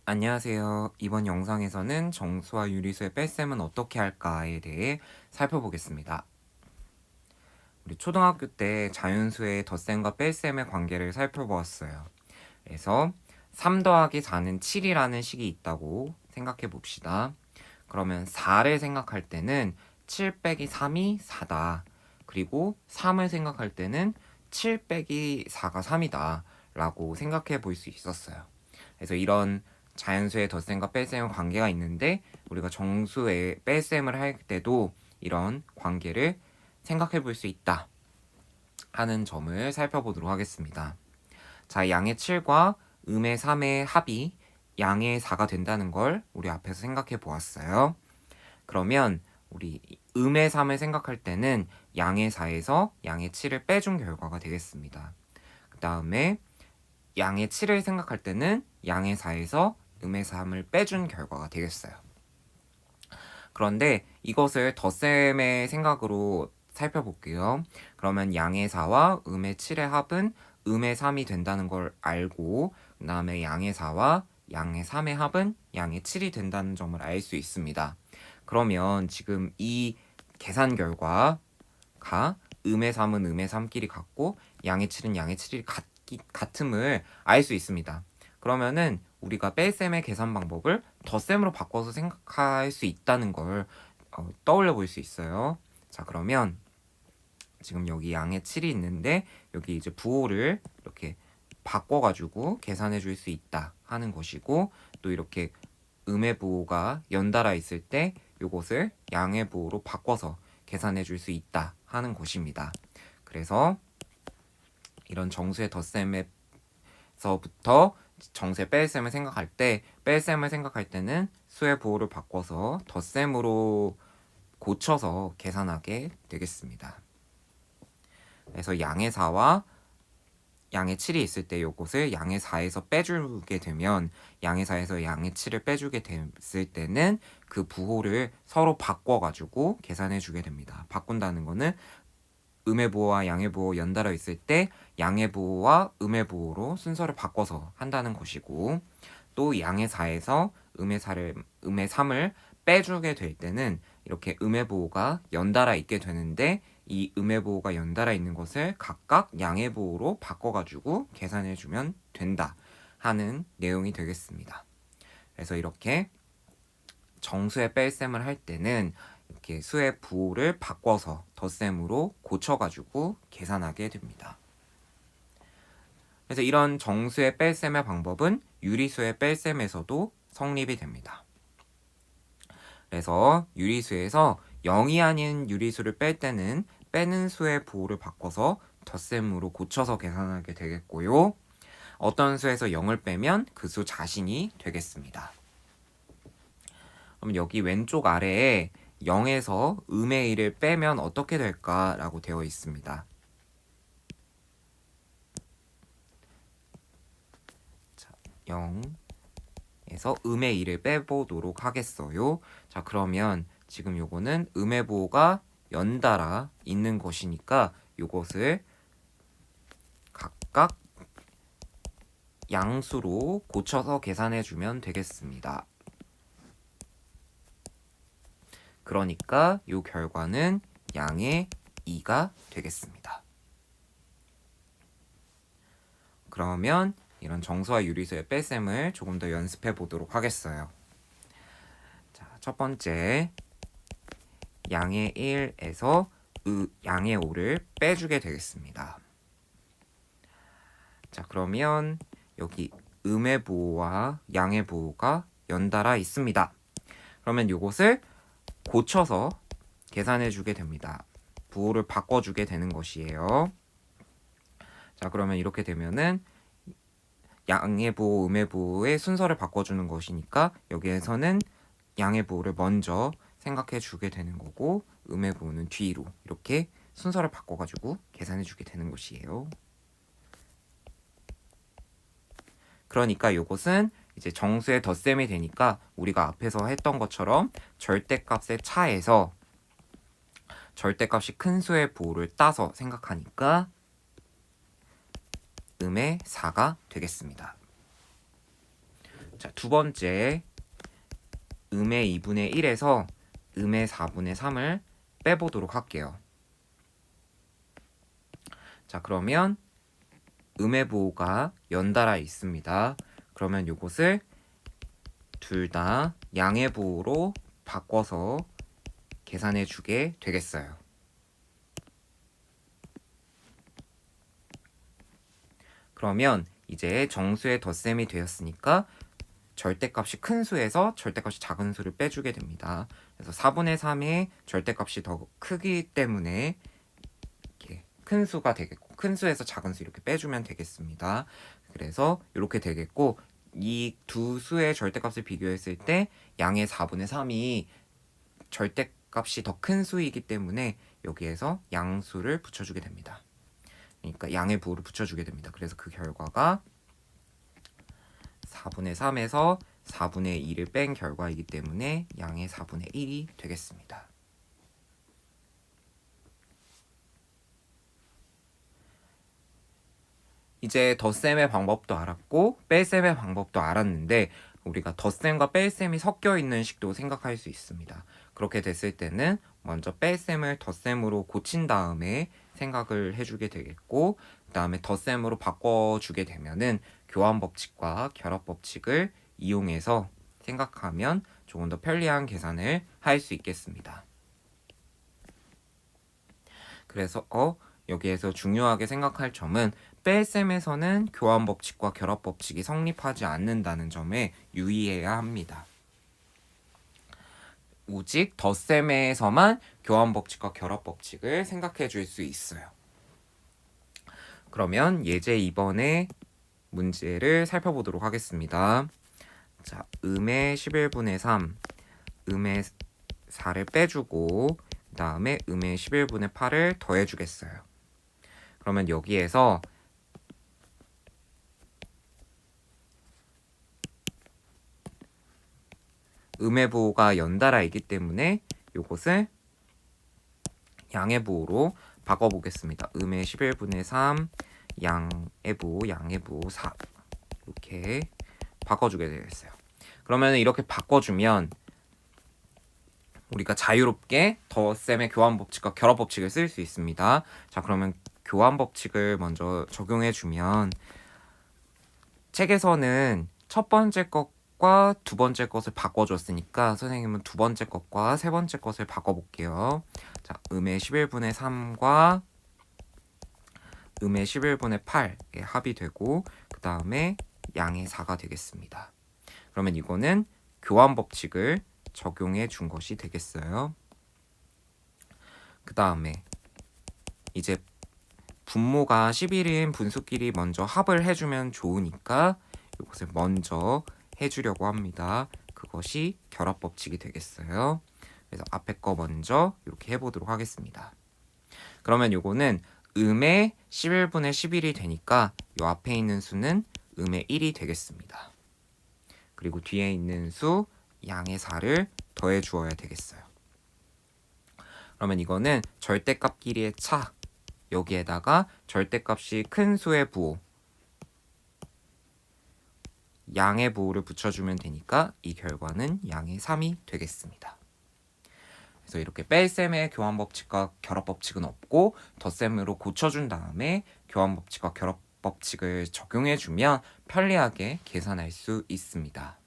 안녕하세요. 이번 영상에서는 정수와 유리수의 뺄셈은 어떻게 할까에 대해 살펴보겠습니다. 우리 초등학교 때 자연수의 덧셈과 뺄셈의 관계를 살펴보았어요. 그래서 3 더하기 4는 7이라는 식이 있다고 생각해 봅시다. 그러면 4를 생각할 때는 7 빼기 3이 4다. 그리고 3을 생각할 때는 7 빼기 4가 3이다. 라고 생각해 볼 수 있었어요. 그래서 이런 자연수의 덧셈과 뺄셈의 관계가 있는데 우리가 정수의 뺄셈을 할 때도 이런 관계를 생각해 볼 수 있다 하는 점을 살펴보도록 하겠습니다. 자, 양의 7과 음의 3의 합이 양의 4가 된다는 걸 우리 앞에서 생각해 보았어요. 그러면 우리 음의 3을 생각할 때는 양의 4에서 양의 7을 빼준 결과가 되겠습니다. 그 다음에 양의 7을 생각할 때는 양의 4에서 음의 3을 빼준 결과가 되겠어요. 그런데 이것을 덧셈의 생각으로 살펴볼게요. 그러면 양의 4와 음의 7의 합은 음의 3이 된다는 걸 알고 그 다음에 양의 4와 양의 3의 합은 양의 7이 된다는 점을 알 수 있습니다. 그러면 지금 이 계산 결과가 음의 3은 음의 3끼리 같고 양의 7은 양의 7이 같음을 알 수 있습니다. 그러면은 우리가 뺄셈의 계산 방법을 덧셈으로 바꿔서 생각할 수 있다는 걸 떠올려 볼 수 있어요. 자, 그러면 지금 여기 양의 7이 있는데 여기 이제 부호를 이렇게 바꿔가지고 계산해 줄 수 있다 하는 것이고 또 이렇게 음의 부호가 연달아 있을 때 이것을 양의 부호로 바꿔서 계산해 줄 수 있다 하는 것입니다. 그래서 이런 정수의 덧셈에서부터 정수의 뺄셈을 생각할 때 뺄셈을 생각할 때는 수의 부호를 바꿔서 덧셈으로 고쳐서 계산하게 되겠습니다. 그래서 양의 4와 양의 7이 있을 때 이것을 양의 4에서 빼주게 되면 양의 4에서 양의 7을 빼주게 됐을 때는 그 부호를 서로 바꿔가지고 계산해 주게 됩니다. 바꾼다는 거는 음의 부호와 양의 부호 연달아 있을 때 양의 부호와 음의 부호로 순서를 바꿔서 한다는 것이고 또 양의 4에서 음의 3을 빼주게 될 때는 이렇게 음의 부호가 연달아 있게 되는데 이 음의 부호가 연달아 있는 것을 각각 양의 부호로 바꿔가지고 계산해 주면 된다 하는 내용이 되겠습니다. 그래서 이렇게 정수의 뺄셈을 할 때는 이렇게 수의 부호를 바꿔서 덧셈으로 고쳐가지고 계산하게 됩니다. 그래서 이런 정수의 뺄셈의 방법은 유리수의 뺄셈에서도 성립이 됩니다. 그래서 유리수에서 0이 아닌 유리수를 뺄 때는 빼는 수의 부호를 바꿔서 덧셈으로 고쳐서 계산하게 되겠고요. 어떤 수에서 0을 빼면 그 수 자신이 되겠습니다. 그럼 여기 왼쪽 아래에 0에서 음의 1을 빼면 어떻게 될까라고 되어 있습니다. 자, 0에서 음의 1을 빼보도록 하겠어요. 자, 그러면 지금 요거는 음의 부호가 연달아 있는 것이니까 요것을 각각 양수로 고쳐서 계산해 주면 되겠습니다. 그러니까 요 결과는 양의 2가 되겠습니다. 그러면 이런 정수와 유리수의 뺄셈을 조금 더 연습해 보도록 하겠어요. 자, 첫 번째 양의 1에서 양의 5를 빼주게 되겠습니다. 자, 그러면 여기 음의 부호와 양의 부호가 연달아 있습니다. 그러면 이것을 고쳐서 계산해 주게 됩니다. 부호를 바꿔주게 되는 것이에요. 자, 그러면 이렇게 되면은 양의 부호, 음의 부호의 순서를 바꿔주는 것이니까 여기에서는 양의 부호를 먼저 생각해 주게 되는 거고 음의 부호는 뒤로 이렇게 순서를 바꿔가지고 계산해 주게 되는 것이에요. 그러니까 이것은 이제 정수의 덧셈이 되니까 우리가 앞에서 했던 것처럼 절대값의 차에서 절대값이 큰 수의 부호를 따서 생각하니까 음의 4가 되겠습니다. 자, 두 번째 음의 2분의 1에서 음의 4분의 3을 빼보도록 할게요. 자, 그러면 음의 부호가 연달아 있습니다. 그러면 이것을 둘 다 양의 부호로 바꿔서 계산해 주게 되겠어요. 그러면 이제 정수의 덧셈이 되었으니까 절대값이 큰 수에서 절대값이 작은 수를 빼주게 됩니다. 그래서 4분의 3의 절대값이 더 크기 때문에 이렇게 큰 수가 되겠고, 큰 수에서 작은 수 이렇게 빼주면 되겠습니다. 그래서 이렇게 되겠고, 이 두 수의 절대값을 비교했을 때 양의 4분의 3이 절대값이 더 큰 수이기 때문에 여기에서 양수를 붙여주게 됩니다. 그러니까 양의 부호를 붙여주게 됩니다. 그래서 그 결과가 4분의 3에서 4분의 2를 뺀 결과이기 때문에 양의 4분의 1이 되겠습니다. 이제 덧셈의 방법도 알았고 뺄셈의 방법도 알았는데 우리가 덧셈과 뺄셈이 섞여 있는 식도 생각할 수 있습니다. 그렇게 됐을 때는 먼저 뺄셈을 덧셈으로 고친 다음에 생각을 해주게 되겠고, 그 다음에 덧셈으로 바꿔주게 되면은 교환 법칙과 결합 법칙을 이용해서 생각하면 조금 더 편리한 계산을 할 수 있겠습니다. 그래서 여기에서 중요하게 생각할 점은 뺄셈에서는 교환 법칙과 결합 법칙이 성립하지 않는다는 점에 유의해야 합니다. 오직 덧셈에서만 교환 법칙과 결합 법칙을 생각해 줄 수 있어요. 그러면 예제 2번의 문제를 살펴보도록 하겠습니다. 자, 음의 11분의 3, 음의 4를 빼주고 그 다음에 음의 11분의 8을 더해주겠어요. 그러면 여기에서 음의 부호가 연달아 있기 때문에 이것을 양의 부호로 바꿔보겠습니다. 음의 11분의 3, 양의 부호 4 이렇게 바꿔주게 되겠어요. 그러면 이렇게 바꿔주면 우리가 자유롭게 덧셈의 교환 법칙과 결합 법칙을 쓸 수 있습니다. 자, 그러면 교환 법칙을 먼저 적용해주면 책에서는 첫 번째 것과 두 번째 것을 바꿔줬으니까 선생님은 두 번째 것과 세 번째 것을 바꿔볼게요. 자, 음의 11분의 3과 음의 11분의 8의 합이 되고 그 다음에 양의 4가 되겠습니다. 그러면 이거는 교환 법칙을 적용해 준 것이 되겠어요. 그 다음에 이제 분모가 11인 분수끼리 먼저 합을 해주면 좋으니까 이것을 먼저 해주려고 합니다. 그것이 결합 법칙이 되겠어요. 그래서 앞에 거 먼저 이렇게 해보도록 하겠습니다. 그러면 이거는 음의 11분의 11이 되니까 이 앞에 있는 수는 음의 1이 되겠습니다. 그리고 뒤에 있는 수 양의 4를 더해 주어야 되겠어요. 그러면 이거는 절대값끼리의 차, 여기에다가 절대값이 큰 수의 부호, 양의 부호를 붙여주면 되니까 이 결과는 양의 3이 되겠습니다. 그래서 이렇게 뺄셈의 교환 법칙과 결합 법칙은 없고 덧셈으로 고쳐준 다음에 교환 법칙과 결합 법칙을 적용해주면 편리하게 계산할 수 있습니다.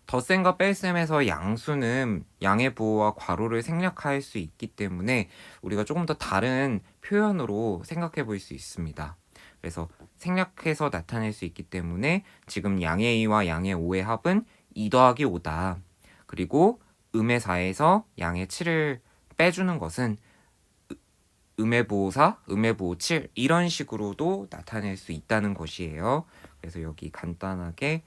덧셈과 뺄셈에서 양수는 양의 부호와 괄호를 생략할 수 있기 때문에 우리가 조금 더 다른 표현으로 생각해 볼 수 있습니다. 그래서 생략해서 나타낼 수 있기 때문에 지금 양의 2와 양의 5의 합은 2 더하기 5다. 그리고 음의 4에서 양의 7을 빼주는 것은 음의 부호 4, 음의 부호 7 이런 식으로도 나타낼 수 있다는 것이에요. 그래서 여기 간단하게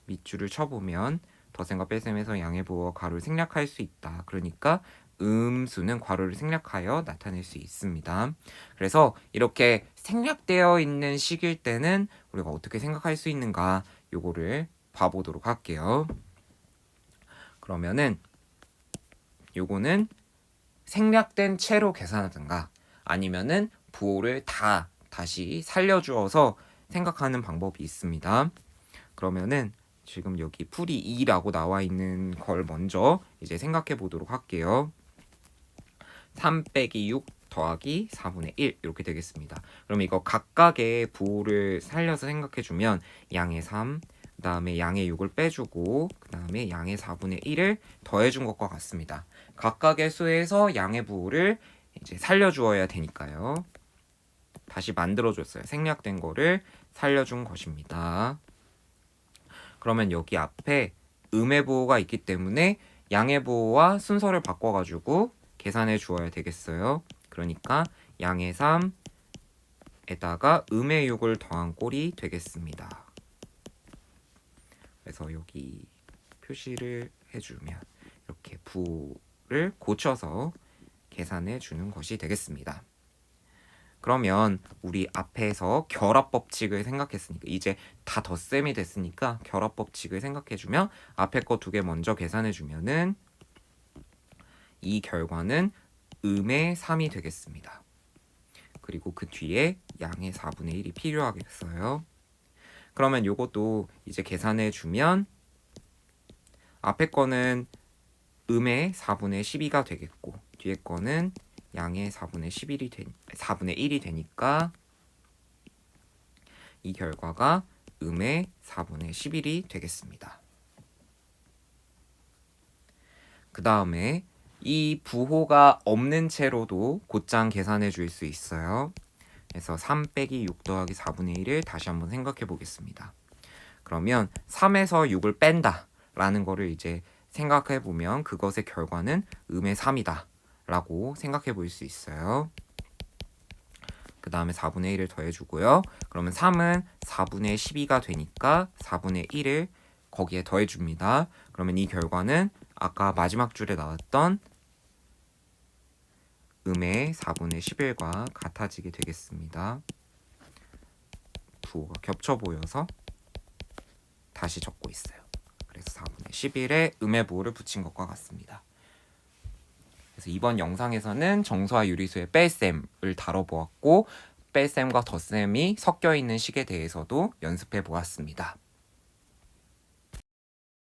밑줄을 쳐보면 덧셈과 뺄셈에서 양의 부호와 괄호를 생략할 수 있다. 그러니까 음수는 괄호를 생략하여 나타낼 수 있습니다. 그래서 이렇게 생략되어 있는 식일 때는 우리가 어떻게 생각할 수 있는가 요거를 봐보도록 할게요. 그러면은 요거는 생략된 채로 계산하든가 아니면은 부호를 다 다시 살려주어서 생각하는 방법이 있습니다. 그러면은 지금 여기 풀이 2라고 나와 있는 걸 먼저 이제 생각해 보도록 할게요. 3 빼기 6 더하기 4분의 1 이렇게 되겠습니다. 그럼 이거 각각의 부호를 살려서 생각해 주면 양의 3, 그 다음에 양의 6을 빼주고 그 다음에 양의 4분의 1을 더해준 것과 같습니다. 각각의 수에서 양의 부호를 이제 살려주어야 되니까요. 다시 만들어줬어요. 생략된 거를 살려준 것입니다. 그러면 여기 앞에 음의 부호가 있기 때문에 양의 부호와 순서를 바꿔가지고 계산해 주어야 되겠어요. 그러니까 양의 3에다가 음의 6을 더한 꼴이 되겠습니다. 그래서 여기 표시를 해주면 이렇게 부호를 고쳐서 계산해 주는 것이 되겠습니다. 그러면 우리 앞에서 결합 법칙을 생각했으니까 이제 다 덧셈이 됐으니까 결합 법칙을 생각해주면 앞에 거 2개 먼저 계산해주면은 이 결과는 음의 3이 되겠습니다. 그리고 그 뒤에 양의 4분의 1이 필요하겠어요. 그러면 요것도 이제 계산해주면 앞에 거는 음의 4분의 12가 되겠고 뒤에 거는 양의 4분의 1이 되니까 이 결과가 음의 4분의 11이 되겠습니다. 그 다음에 이 부호가 없는 채로도 곧장 계산해 줄 수 있어요. 그래서 3 빼기 6 더하기 4분의 1을 다시 한번 생각해 보겠습니다. 그러면 3에서 6을 뺀다 라는 거를 이제 생각해 보면 그것의 결과는 음의 3이다 라고 생각해 볼 수 있어요. 그 다음에 4분의 1을 더해주고요. 그러면 3은 4분의 12가 되니까 4분의 1을 거기에 더해줍니다. 그러면 이 결과는 아까 마지막 줄에 나왔던 음의 4분의 11과 같아지게 되겠습니다. 부호가 겹쳐 보여서 다시 적고 있어요. 그래서 4분의 11에 음의 부호를 붙인 것과 같습니다. 그래서 이번 영상에서는 정수와 유리수의 뺄셈을 다뤄보았고 뺄셈과 덧셈이 섞여 있는 식에 대해서도 연습해 보았습니다.